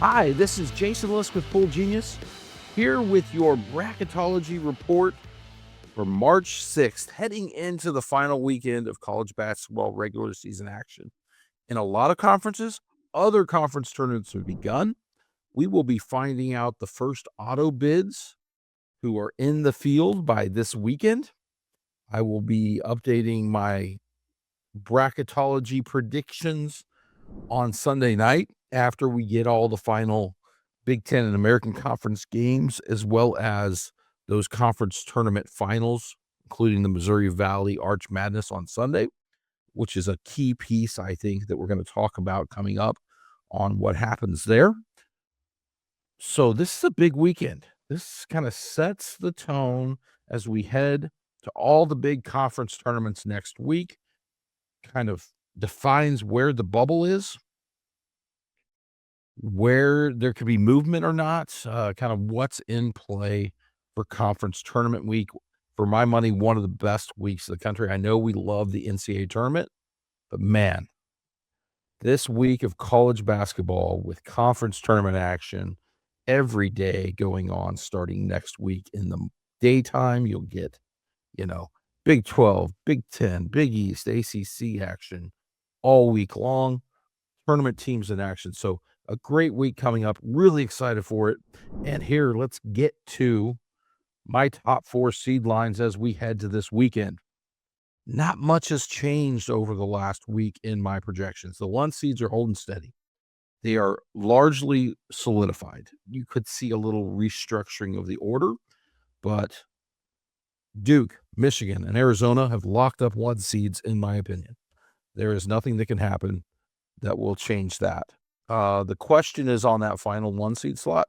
Hi, this is Jason Lisk with Pool Genius, here with your Bracketology report for March 6th, heading into the final weekend of college basketball regular season action. In a lot of conferences, other conference tournaments have begun. We will be finding out the first auto bids who are in the field by this weekend. I will be updating my Bracketology predictions on Sunday night after we get all the final Big Ten and American Conference games, as well as those conference tournament finals, including the Missouri Valley Arch Madness on Sunday, which is a key piece, I think, that we're going to talk about coming up on what happens there. So this is a big weekend. This kind of sets the tone as we head to all the big conference tournaments next week, kind of defines where the bubble is, where there could be movement or not, kind of what's in play for conference tournament week. For my money, one of the best weeks of the country. I know we love the NCAA tournament, but man, this week of college basketball with conference tournament action every day going on starting next week in the daytime, you'll get, Big 12, Big 10, Big East, ACC action all week long, tournament teams in action. So a great week coming up. Really excited for it. And here, let's get to my top 4 seed lines as we head to this weekend. Not much has changed over the last week in my projections. The 1 seeds are holding steady. They are largely solidified. You could see a little restructuring of the order, but Duke, Michigan, and Arizona have locked up 1 seeds, in my opinion. There is nothing that can happen that will change that. The question is on that final 1 seed slot.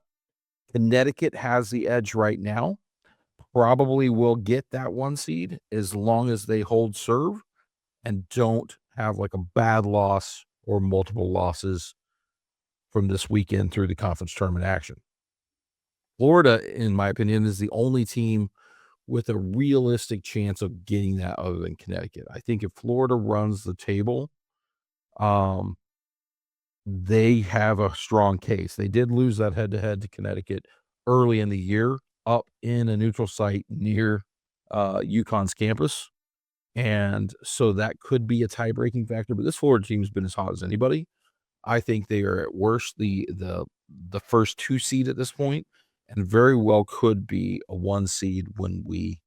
Connecticut has the edge right now. Probably will get that 1 seed as long as they hold serve and don't have like a bad loss or multiple losses from this weekend through the conference tournament action. Florida, in my opinion, is the only team with a realistic chance of getting that other than Connecticut. I think if Florida runs the table, they have a strong case. They did lose that head-to-head to Connecticut early in the year up in a neutral site near UConn's campus, and so that could be a tie-breaking factor, but this Florida team has been as hot as anybody. I think they are at worst the first 2 seed at this point, and very well could be a 1 seed when we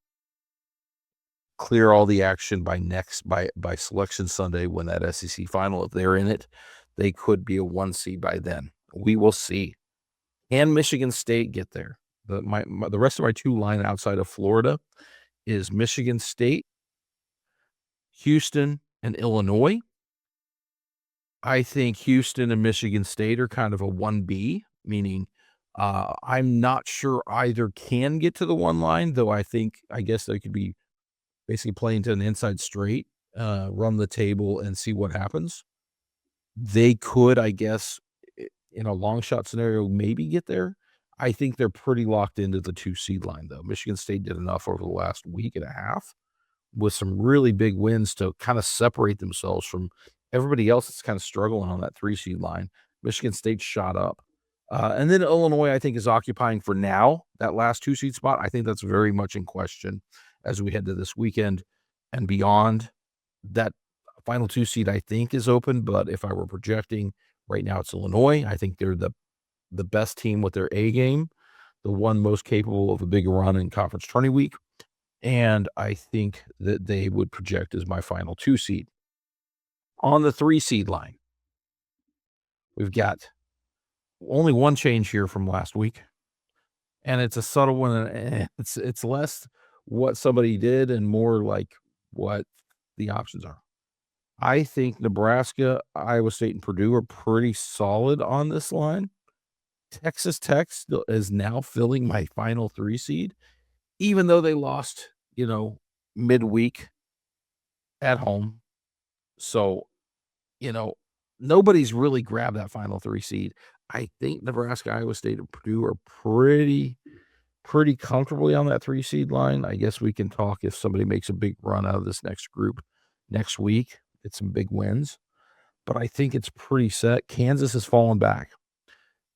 clear all the action by Selection Sunday when that SEC final, if they're in it, they could be a 1 seed by then. We will see. Can Michigan State get there? The rest of my 2 line outside of Florida is Michigan State, Houston, and Illinois. I think Houston and Michigan State are kind of a 1B, meaning I'm not sure either can get to the 1 line, though I guess they could be basically playing to an inside straight, run the table and see what happens. They could, I guess, in a long shot scenario, maybe get there. I think they're pretty locked into the 2 seed line, though. Michigan State did enough over the last week and a half with some really big wins to kind of separate themselves from everybody else that's kind of struggling on that 3 seed line. Michigan State shot up. And then Illinois, I think, is occupying for now that last 2 seed spot. I think that's very much in question as we head to this weekend and beyond. That final 2 seed, I think, is open, but if I were projecting right now, it's Illinois. I think they're the best team with their A game, the one most capable of a big run in conference tourney week, and I think that they would project as my final 2 seed. On the 3 seed line, we've got only 1 change here from last week, and it's a subtle one, and it's less what somebody did and more like what the options are. I think Nebraska, Iowa State, and Purdue are pretty solid on this line. Texas Tech still is now filling my final 3 seed, even though they lost, midweek at home. So, nobody's really grabbed that final 3 seed. I think Nebraska, Iowa State, and Purdue are pretty comfortably on that 3 seed line. I guess we can talk if somebody makes a big run out of this next group next week. It's some big wins, but I think it's pretty set. Kansas has fallen back.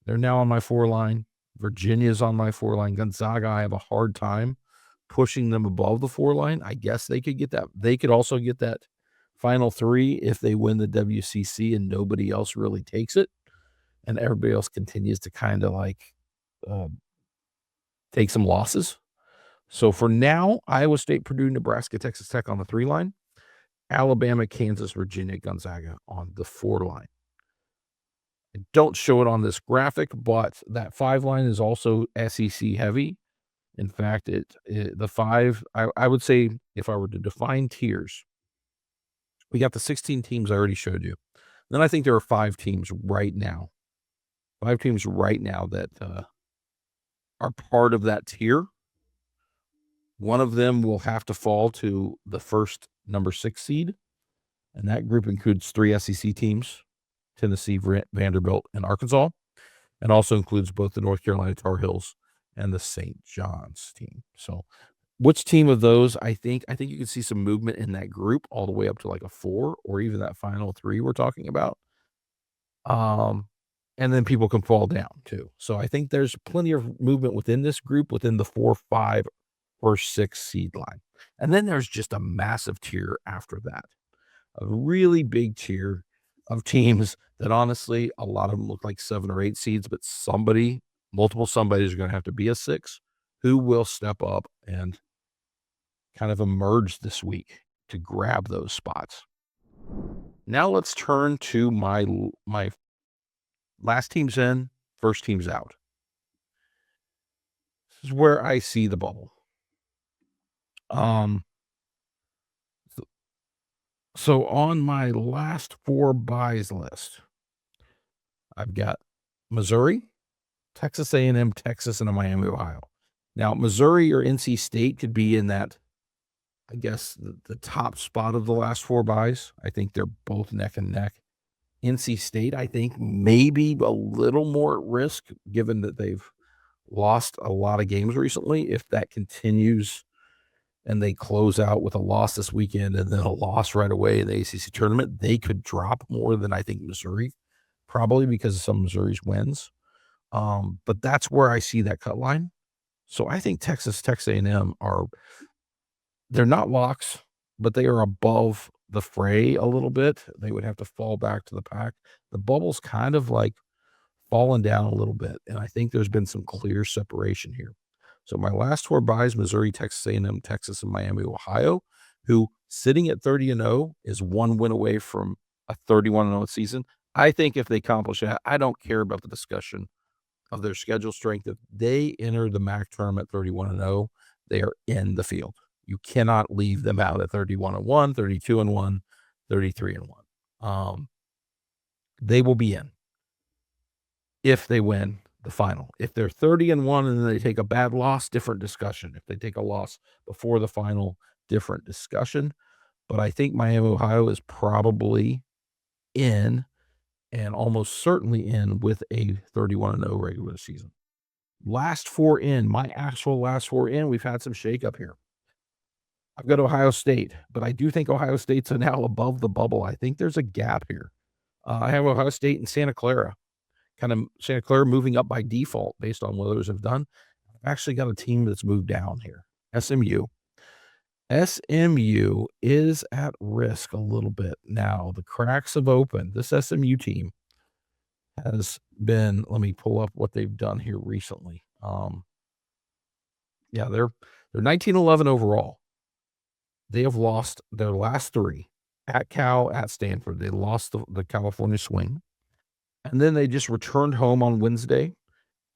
They're now on my 4 line. Virginia's on my 4 line. Gonzaga, I have a hard time pushing them above the 4 line. I guess they could get that. They could also get that final 3 if they win the WCC and nobody else really takes it, and everybody else continues to kinda, like, uh, take some losses. So for now, Iowa State, Purdue, Nebraska, Texas Tech on the 3 line, Alabama, Kansas, Virginia, Gonzaga on the 4 line. I don't show it on this graphic, but that 5 line is also SEC heavy. In fact, the 5, I would say if I were to define tiers, we got the 16 teams I already showed you. Then I think there are 5 teams right now. 5 teams right now that are part of that tier. One of them will have to fall to the first number 6 seed, and that group includes 3 SEC teams, Tennessee, Vanderbilt, and Arkansas, and also includes both the North Carolina Tar Heels and the St. John's team. So which team of those I think you can see some movement in that group all the way up to like a 4 or even that final 3 we're talking about. And then people can fall down too. So I think there's plenty of movement within this group, within the 4, 5, or 6 seed line. And then there's just a massive tier after that, a really big tier of teams that honestly, a lot of them look like 7 or 8 seeds, but multiple somebodies are going to have to be a 6 who will step up and kind of emerge this week to grab those spots. Now let's turn to my last teams in, first teams out. This is where I see the bubble. So on my last 4 buys list, I've got Missouri, Texas A&M, Texas, and Miami, Ohio. Now, Missouri or NC State could be in that, I guess, the top spot of the last 4 buys. I think they're both neck and neck. NC State, I think, maybe a little more at risk, given that they've lost a lot of games recently. If that continues and they close out with a loss this weekend and then a loss right away in the ACC tournament, they could drop more than I think Missouri, probably because of some of Missouri's wins. But that's where I see that cut line. So I think Texas A&M they're not locks, but they are above the fray a little bit. They would have to fall back to the pack. The bubble's kind of like fallen down a little bit, and I think there's been some clear separation here. So my last 4 buys, Missouri, Texas A&M, Texas, and Miami, Ohio, who sitting at 30-0 is 1 win away from a 31-0 season. I think if they accomplish that, I don't care about the discussion of their schedule strength. If they enter the MAC tournament 31-0, they are in the field. You cannot leave them out at 31-1, 32-1, 33-1. They will be in if they win the final. If they're 30-1 and then they take a bad loss, different discussion. If they take a loss before the final, different discussion. But I think Miami, Ohio is probably in and almost certainly in with a 31-0 regular season. Last 4 in, my actual last 4 in, we've had some shakeup here. I've got Ohio State, but I do think Ohio State's now above the bubble. I think there's a gap here. I have Ohio State and Santa Clara. Kind of Santa Clara moving up by default based on what others have done. I've actually got a team that's moved down here. SMU. SMU is at risk a little bit now. The cracks have opened. This SMU team has been, let me pull up what they've done here recently. They're 19-11 overall. They have lost their last 3 at Cal, at Stanford. They lost the California swing. And then they just returned home on Wednesday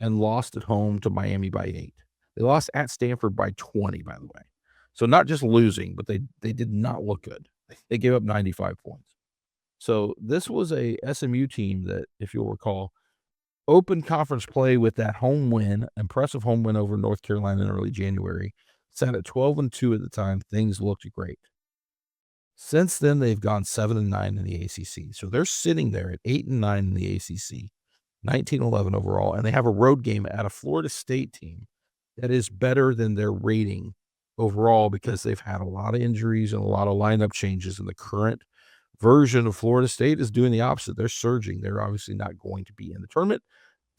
and lost at home to Miami by 8. They lost at Stanford by 20, by the way. So not just losing, but they did not look good. They gave up 95 points. So this was a SMU team that, if you'll recall, opened conference play with that home win, impressive home win over North Carolina in early January. Sat at 12-2 at the time. Things looked great. Since then, they've gone 7-9 in the ACC. So they're sitting there at 8-9 in the ACC, 19-11 overall, and they have a road game at a Florida State team that is better than their rating overall because they've had a lot of injuries and a lot of lineup changes, and the current version of Florida State is doing the opposite. They're surging. They're obviously not going to be in the tournament,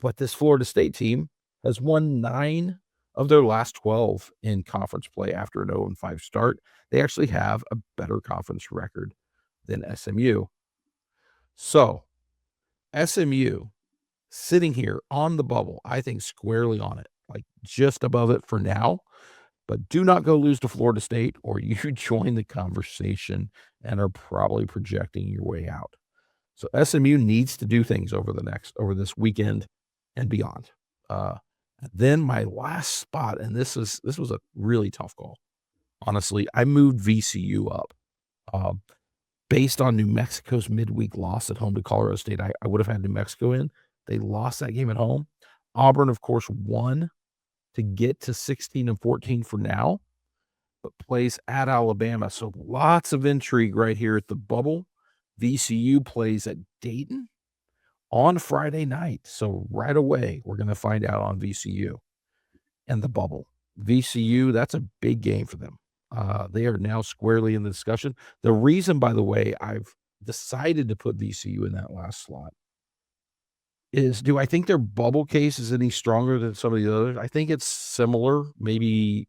But this Florida State team has won 9 of their last 12 in conference play after an 0-5 start. They actually have a better conference record than SMU. So, SMU sitting here on the bubble, I think squarely on it, like just above it for now. But do not go lose to Florida State or you join the conversation and are probably projecting your way out. So SMU needs to do things over this weekend and beyond. Uh, then my last spot, and this was a really tough call. Honestly, I moved VCU up. Um, Based on New Mexico's midweek loss at home to Colorado State, I would have had New Mexico in. They lost that game at home. Auburn, of course, won to get to 16-14 for now, but plays at Alabama. So lots of intrigue right here at the bubble. VCU plays at Dayton on Friday night. So right away, we're going to find out on VCU and the bubble. VCU, that's a big game for them. They are now squarely in the discussion. The reason, by the way, I've decided to put VCU in that last slot is, do I think their bubble case is any stronger than some of the others? I think it's similar, maybe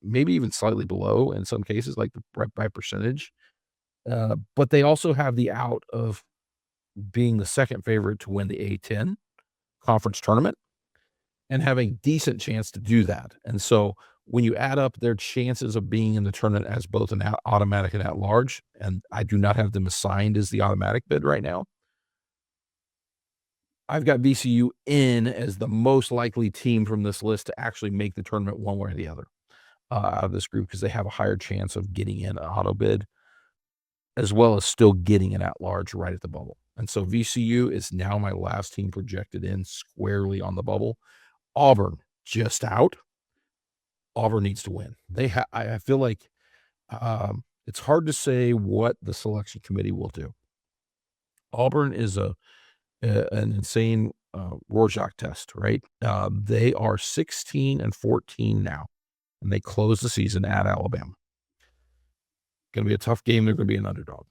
even slightly below in some cases, like by percentage. But they also have the out of being the second favorite to win the A-10 conference tournament and having a decent chance to do that. And so when you add up their chances of being in the tournament as both an automatic and at large, and I do not have them assigned as the automatic bid right now, I've got VCU in as the most likely team from this list to actually make the tournament one way or the other out of this group because they have a higher chance of getting in an auto bid as well as still getting an at large right at the bubble. And so VCU is now my last team projected in squarely on the bubble. Auburn just out. Auburn needs to win. I feel like it's hard to say what the selection committee will do. Auburn is an insane Rorschach test, right? They are 16-14 now, and they close the season at Alabama. Going to be a tough game. They're going to be an underdog.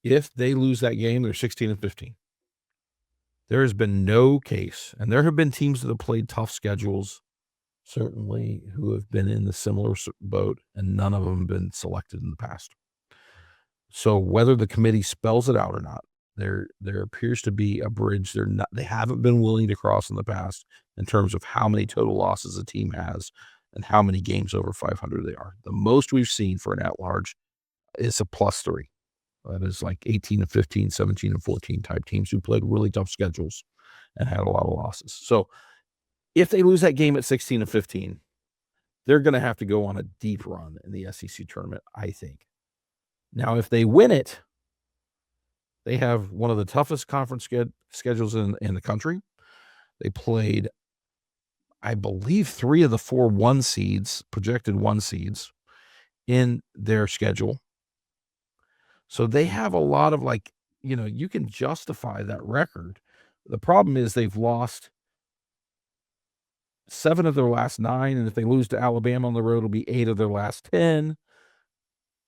If they lose that game, they're 16-15. There has been no case, and there have been teams that have played tough schedules, certainly, who have been in the similar boat, and none of them have been selected in the past. So whether the committee spells it out or not, there appears to be a bridge they haven't been willing to cross in the past in terms of how many total losses a team has and how many games over 500 they are. The most we've seen for an at-large is a +3. That is like 18-15, 17-14 type teams who played really tough schedules and had a lot of losses. So if they lose that game at 16-15, they're going to have to go on a deep run in the SEC tournament, I think. Now, if they win it, they have one of the toughest conference schedules in the country. They played, I believe, 3 of the 4 projected 1 seeds in their schedule. So they have a lot of you can justify that record. The problem is they've lost 7 of their last 9, and if they lose to Alabama on the road, it'll be 8 of their last 10,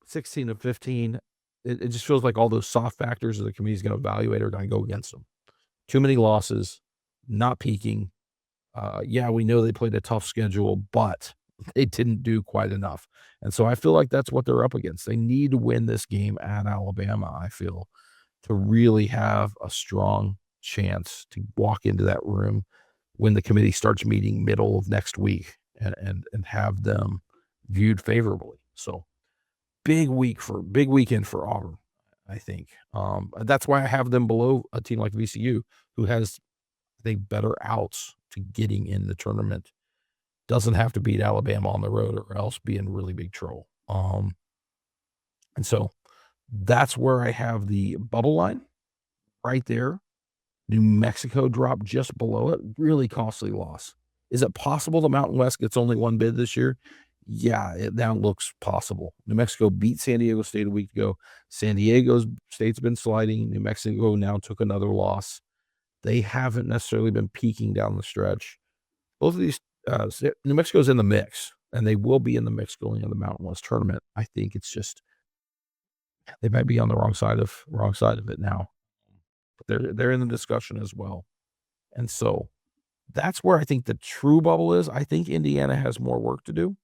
16-15. It just feels like all those soft factors that the committee's going to evaluate are going to go against them. Too many losses, not peaking. Yeah, we know they played a tough schedule, but they didn't do quite enough. And so I feel like that's what they're up against. They need to win this game at Alabama, I feel, to really have a strong chance to walk into that room when the committee starts meeting middle of next week and have them viewed favorably. So big weekend for Auburn, I think. That's why I have them below a team like VCU, who has, I think, better outs to getting in the tournament. Doesn't have to beat Alabama on the road or else be in really big trouble. And so that's where I have the bubble line right there. New Mexico dropped just below it. Really costly loss. Is it possible the Mountain West gets only 1 bid this year? Yeah, it now looks possible. New Mexico beat San Diego State a week ago. San Diego State's been sliding. New Mexico now took another loss. They haven't necessarily been peaking down the stretch. Both of these, New Mexico's in the mix, and they will be in the mix going in the Mountain West tournament. I think it's just they might be on the wrong side of it now. But they're in the discussion as well. And so that's where I think the true bubble is. I think Indiana has more work to do.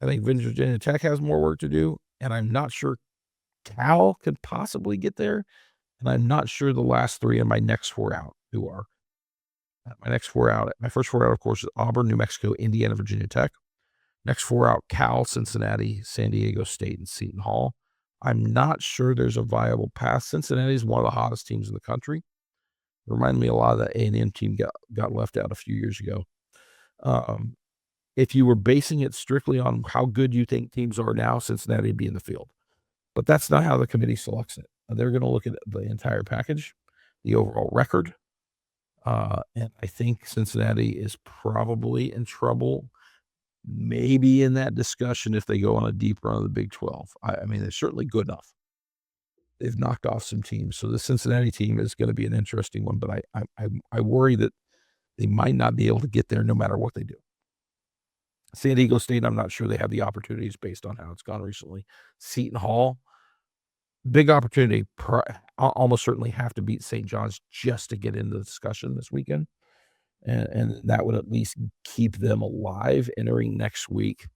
I think Virginia Tech has more work to do, and I'm not sure Cal could possibly get there, and I'm not sure the last 3 of my next 4 out who are. My next 4 out my first 4 out, of course, is Auburn, New Mexico, Indiana, Virginia Tech. Next 4 out, Cal, Cincinnati, San Diego State, and Seton Hall. I'm not sure there's a viable path. Cincinnati is one of the hottest teams in the country. It reminded me a lot of the A&M team got left out a few years ago. Um, if you were basing it strictly on how good you think teams are now, Cincinnati would be in the field. But that's not how the committee selects it. They're going to look at the entire package, the overall record. And I think Cincinnati is probably in trouble, maybe in that discussion if they go on a deep run of the Big 12. I mean, they're certainly good enough. They've knocked off some teams. So the Cincinnati team is going to be an interesting one, but I worry that they might not be able to get there no matter what they do. San Diego State, I'm not sure they have the opportunities based on how it's gone recently. Seton Hall, big opportunity. Almost certainly have to beat St. John's just to get into the discussion this weekend. And that would at least keep them alive entering next week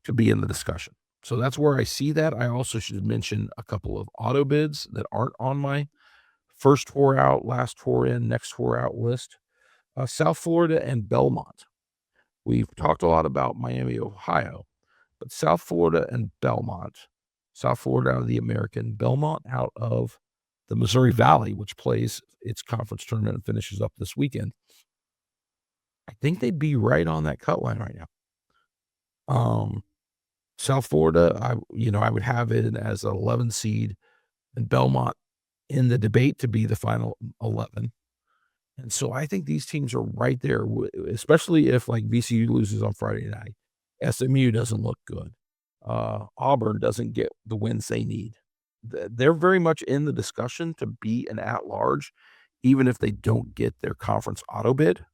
to be in the discussion. So that's where I see that. I also should mention a couple of auto bids that aren't on my first 4 out, last 4 in, next 4 out list. South Florida and Belmont. We've talked a lot about Miami, Ohio, but South Florida and Belmont. South Florida out of the American, Belmont out of the Missouri Valley, which plays its conference tournament and finishes up this weekend. I think they'd be right on that cut line right now. South Florida, I would have it as an 11 seed, and Belmont in the debate to be the final 11. And so I think these teams are right there, especially if like VCU loses on Friday night. SMU doesn't look good. Auburn doesn't get the wins they need. They're very much in the discussion to be an at-large, even if they don't get their conference auto bid.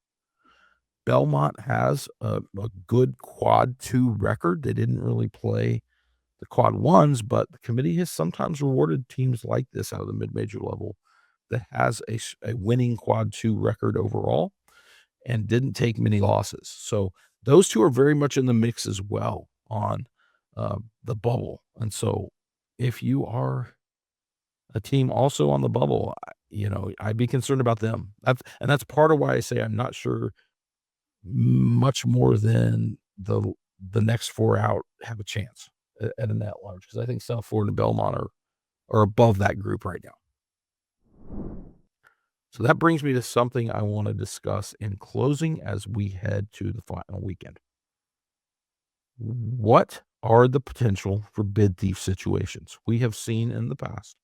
Belmont has a good quad 2 record. They didn't really play the quad 1s, but the committee has sometimes rewarded teams like this out of the mid-major level that has a winning quad 2 record overall and didn't take many losses. So those 2 are very much in the mix as well on the bubble. And so if you are a team also on the bubble, I'd be concerned about them. That's part of why I say I'm not sure much more than the next 4 out have a chance at an at-large, because I think South Florida and Belmont are above that group right now. So that brings me to something I want to discuss in closing as we head to the final weekend. What are the potential for bid thief situations? We have seen in the past,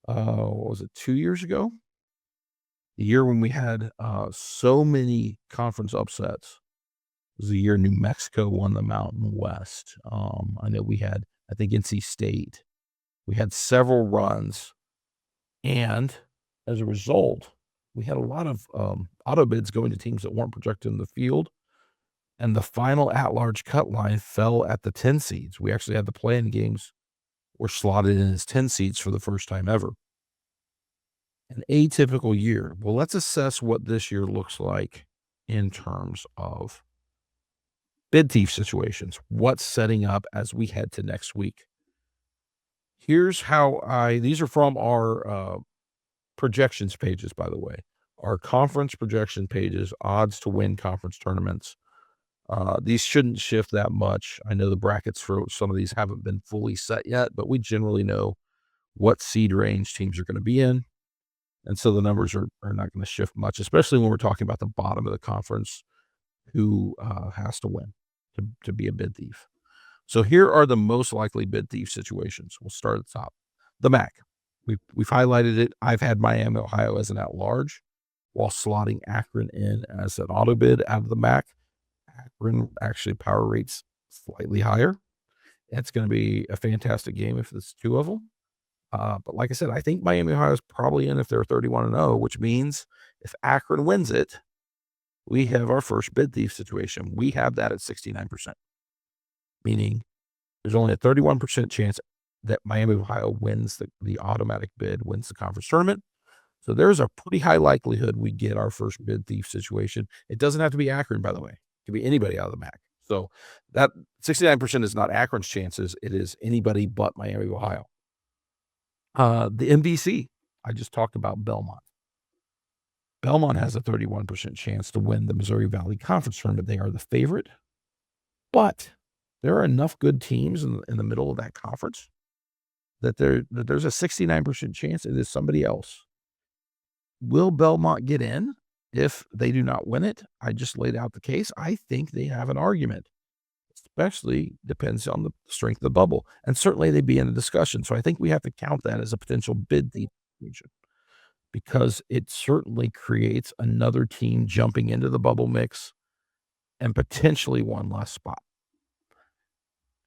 what was it, 2 years ago? The year when we had so many conference upsets was the year New Mexico won the Mountain West. I know we had, I think, NC State. We had several runs, and as a result, we had a lot of auto bids going to teams that weren't projected in the field, and the final at-large cut line fell at the 10 seeds. We actually had the play-in games were slotted in as 10 seeds for the first time ever. An atypical year. Well, let's assess what this year looks like in terms of bid thief situations. What's setting up as we head to next week? Here's how these are from our projections pages, by the way. Our conference projection pages, odds to win conference tournaments. These shouldn't shift that much. I know the brackets for some of these haven't been fully set yet, but we generally know what seed range teams are going to be in. And so the numbers are not going to shift much, especially when we're talking about the bottom of the conference, who has to win to be a bid thief. So here are the most likely bid thief situations. We'll start at the top. The MAC. We've highlighted it. I've had Miami, Ohio as an at-large, while slotting Akron in as an auto bid out of the MAC. Akron actually power rates slightly higher. It's going to be a fantastic game if it's 2 of them. But like I said, I think Miami, Ohio is probably in if they're 31-0, which means if Akron wins it, we have our first bid thief situation. We have that at 69%, meaning there's only a 31% chance that Miami, Ohio wins the automatic bid, wins the conference tournament. So there's a pretty high likelihood we get our first bid thief situation. It doesn't have to be Akron, by the way. It could be anybody out of the MAC. So that 69% is not Akron's chances. It is anybody but Miami, of Ohio. The MVC, I just talked about Belmont. Belmont has a 31% chance to win the Missouri Valley Conference tournament. They are the favorite, but there are enough good teams in the middle of that conference that there's a 69% chance it is somebody else. Will Belmont get in if they do not win it? I just laid out the case. I think they have an argument, especially depends on the strength of the bubble, and certainly they'd be in the discussion. So I think we have to count that as a potential bid thief situation because it certainly creates another team jumping into the bubble mix and potentially one less spot.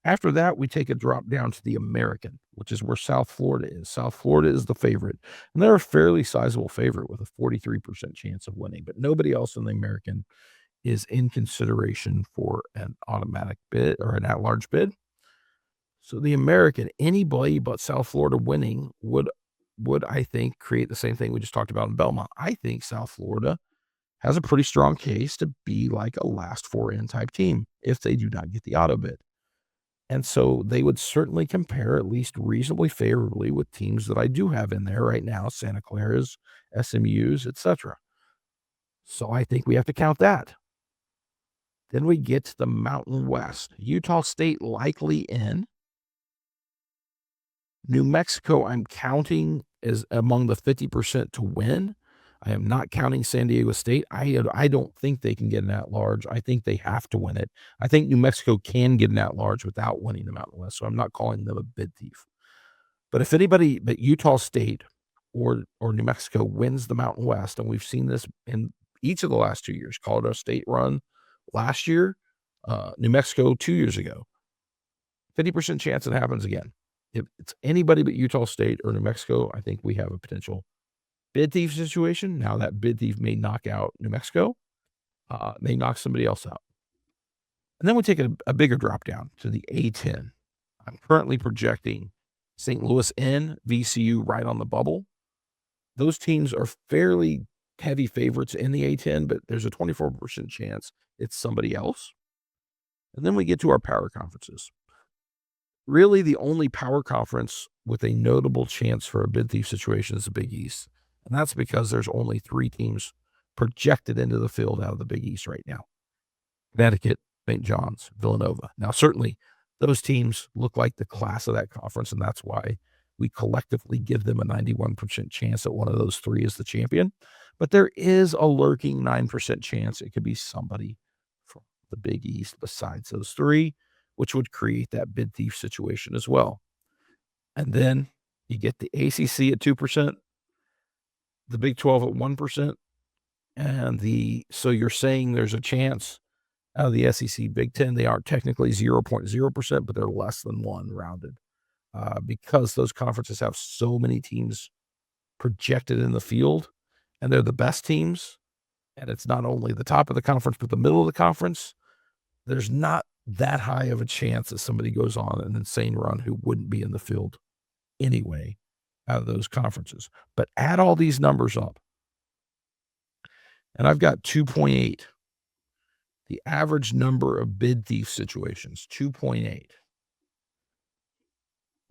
After that, we take a drop down to the American, which is where South Florida is. South Florida is the favorite, and they're a fairly sizable favorite with a 43% chance of winning, but nobody else in the American is in consideration for an automatic bid or an at-large bid. So the American, anybody but South Florida winning would I think create the same thing we just talked about in Belmont. I think South Florida has a pretty strong case to be like a last four in type team if they do not get the auto bid. And so they would certainly compare at least reasonably favorably with teams that I do have in there right now, Santa Clara's, SMU's, etc. So I think we have to count that. Then we get to the Mountain West. Utah State likely in. New Mexico, I'm counting as among the 50% to win. I am not counting San Diego State. I don't think they can get an at-large. I think they have to win it. I think New Mexico can get an at-large without winning the Mountain West, so I'm not calling them a bid thief. But if anybody but Utah State or New Mexico wins the Mountain West, and we've seen this in each of the last 2 years, Colorado State run last year, New Mexico 2 years ago, 50% chance it happens again. If it's anybody but Utah State or New Mexico, I think we have a potential bid thief situation. Now that bid thief may knock out New Mexico, may knock somebody else out. And then we take a bigger drop down to the A10. I'm currently projecting St. Louis in, VCU right on the bubble. Those teams are fairly heavy favorites in the A10, but there's a 24% chance it's somebody else. And then we get to our power conferences. Really, the only power conference with a notable chance for a bid thief situation is the Big East. And that's because there's only 3 teams projected into the field out of the Big East right now. Connecticut, St. John's, Villanova. Now, certainly those teams look like the class of that conference, and that's why we collectively give them a 91% chance that one of those 3 is the champion. But there is a lurking 9% chance it could be somebody from the Big East besides those 3, which would create that bid thief situation as well. And then you get the ACC at 2%, the Big 12 at 1%, and so you're saying there's a chance out of the SEC, Big 10, they aren't technically 0.0%, but they're less than 1 rounded, because those conferences have so many teams projected in the field, and they're the best teams, and it's not only the top of the conference, but the middle of the conference. There's not that high of a chance that somebody goes on an insane run who wouldn't be in the field anyway out of those conferences. But add all these numbers up, and I've got 2.8. The average number of bid thief situations, 2.8.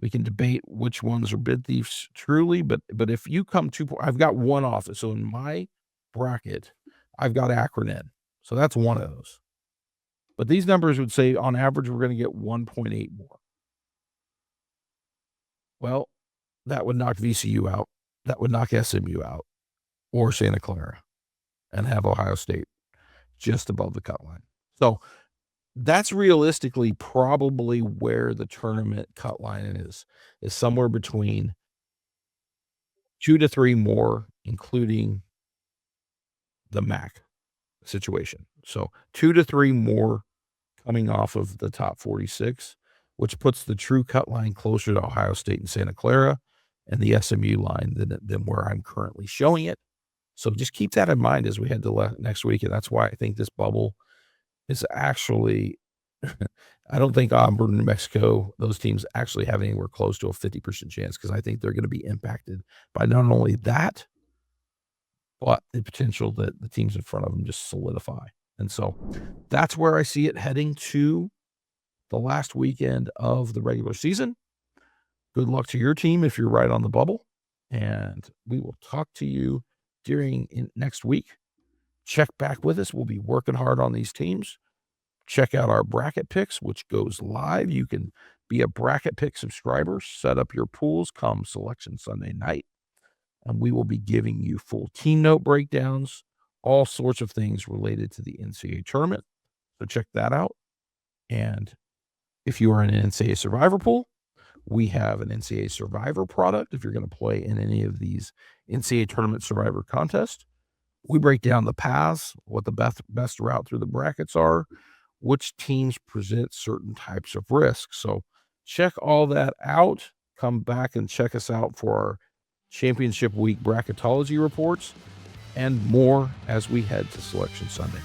We can debate which ones are bid thieves truly, but if you come to, I've got one off. So in my bracket, I've got Akron in. So that's one of those. But these numbers would say on average, we're going to get 1.8 more. Well, that would knock VCU out. That would knock SMU out or Santa Clara and have Ohio State just above the cut line. So that's realistically probably where the tournament cut line is somewhere between 2 to 3 more, including the MAC situation. So 2 to 3 more coming off of the top 46, which puts the true cut line closer to Ohio State and Santa Clara and the SMU line than where I'm currently showing it. So just keep that in mind as we head to next week. And that's why I think this bubble is actually, I don't think Auburn, New Mexico, those teams actually have anywhere close to a 50% chance because I think they're going to be impacted by not only that, but the potential that the teams in front of them just solidify. And so that's where I see it heading to the last weekend of the regular season. Good luck to your team if you're right on the bubble. And we will talk to you next week. Check back with us. We'll be working hard on these teams. Check out our bracket picks, which goes live. You can be a bracket pick subscriber, set up your pools come selection Sunday night, and we will be giving you full team note breakdowns, all sorts of things related to the NCAA tournament. So check that out. And if you are in an NCAA Survivor pool, we have an NCAA Survivor product. If you're going to play in any of these NCAA tournament Survivor contests, we break down the paths, what the best route through the brackets are, which teams present certain types of risks. So check all that out. Come back and check us out for our championship week bracketology reports and more as we head to Selection Sunday.